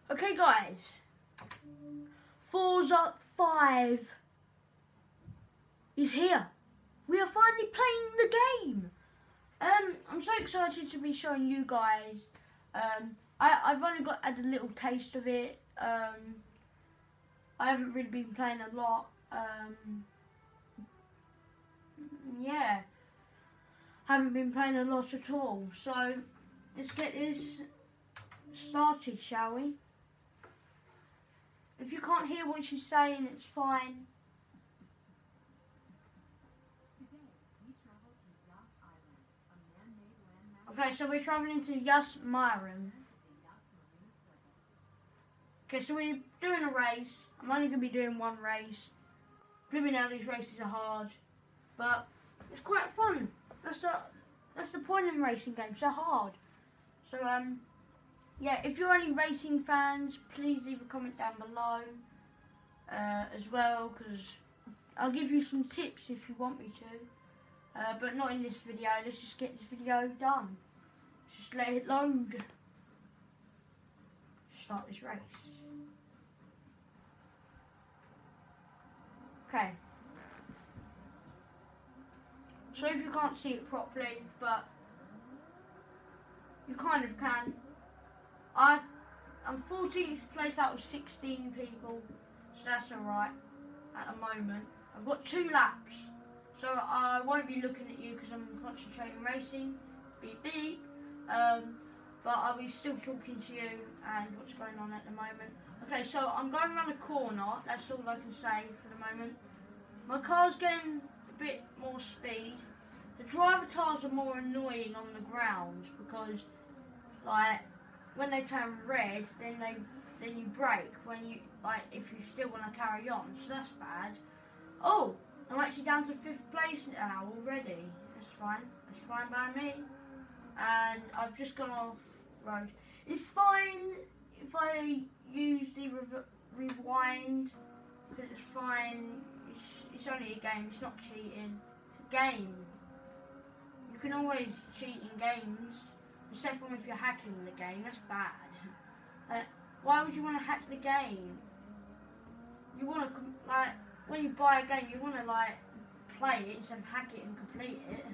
Okay guys, Forza 5 is here. We are finally playing the game. I'm so excited to be showing you guys. I've only had a little taste of it. I haven't really been playing a lot. Yeah, haven't been playing a lot at all. So let's get this started, shall we? If you can't hear what she's saying, it's fine. Okay, so we're travelling to Yas Marine. Okay, so we're doing a race. I'm only going to be doing one race. Believe me now, these races are hard, but it's quite fun. That's the point in racing games. They're hard. So yeah, if you're any racing fans, please leave a comment down below as well, because I'll give you some tips if you want me to, but not in this video. Let's just get this video done. Let's just let it load. Start this race. Okay. So if you can't see it properly, but you kind of can. I'm 14th place out of 16 people, so that's alright at the moment. I've got 2 laps, so I won't be looking at you because I'm concentrating racing. Beep beep. But I'll be still talking to you and what's going on at the moment. Okay, so I'm going around a corner. That's all I can say for the moment. My car's getting a bit more speed. The driver tires are more annoying on the ground because, like, when they turn red, then you brake when you, like, if you still want to carry on. So that's bad. Oh, I'm actually down to 5th place now already. That's fine. That's fine by me. And I've just gone off road. It's fine if I use the rewind, because it's fine. It's only a game. It's not cheating. It's a game. You can always cheat in games. Except for if you're hacking the game, that's bad. Why would you want to hack the game? You want to, like, when you buy a game, you want to, like, play it instead of hack it and complete it.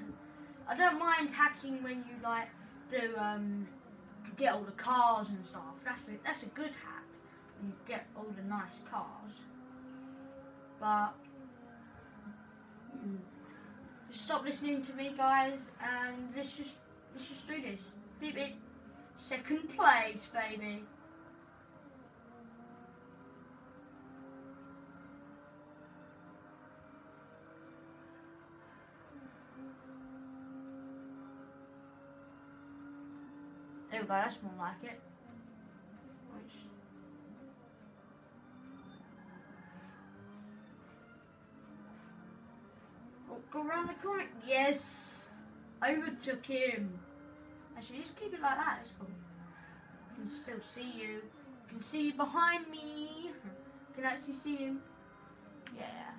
I don't mind hacking when you, like, do, get all the cars and stuff. That's a good hack. When you get all the nice cars. But, just stop listening to me, guys, and let's just do this. Beep beep. 2nd place, baby. There we go, that's more like it. Oh, go around the corner. Yes! I overtook him. Actually, just keep it like that, that's cool. I can still see you. I can see you behind me. I can actually see him. Yeah.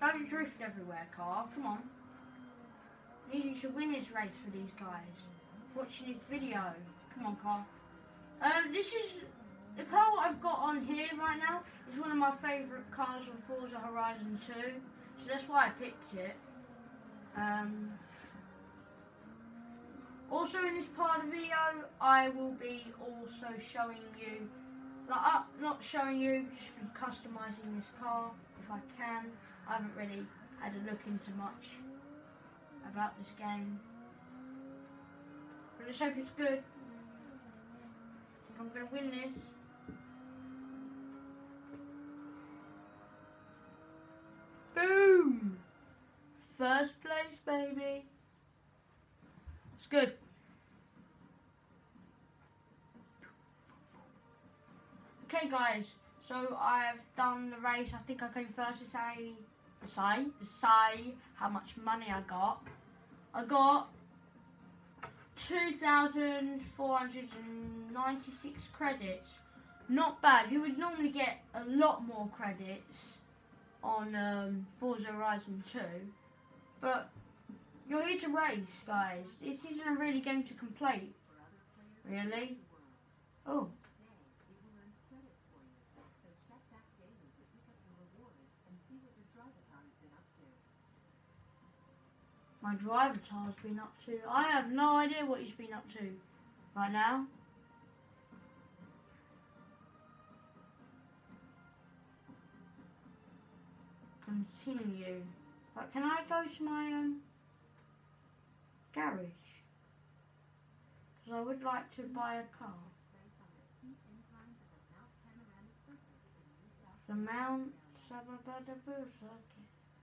Don't drift everywhere, car. Come on. I need you to win this race for these guys. Watching this video. Come on, car. This is the car I've got on here right now. Is one of my favourite cars on Forza Horizon 2. So that's why I picked it. Also in this part of the video, I will be also showing you, like, not showing you, just be customising this car if I can. I haven't really had a look into much about this game, but let's hope it's good. I think I'm going to win this. Boom! 1st place, baby. It's good. Okay, guys. So I've done the race. I think I came first to say how much money I got. I got 2,496 credits. Not bad. You would normally get a lot more credits on Forza Horizon 2, but You're here to race, guys. This isn't a really game to complete. Really? Oh. My driver has been up to. I have no idea what he's been up to right now. Continue. Right, can I go to my garage? Because I would like to buy a car. The Mount Sababadabus, okay.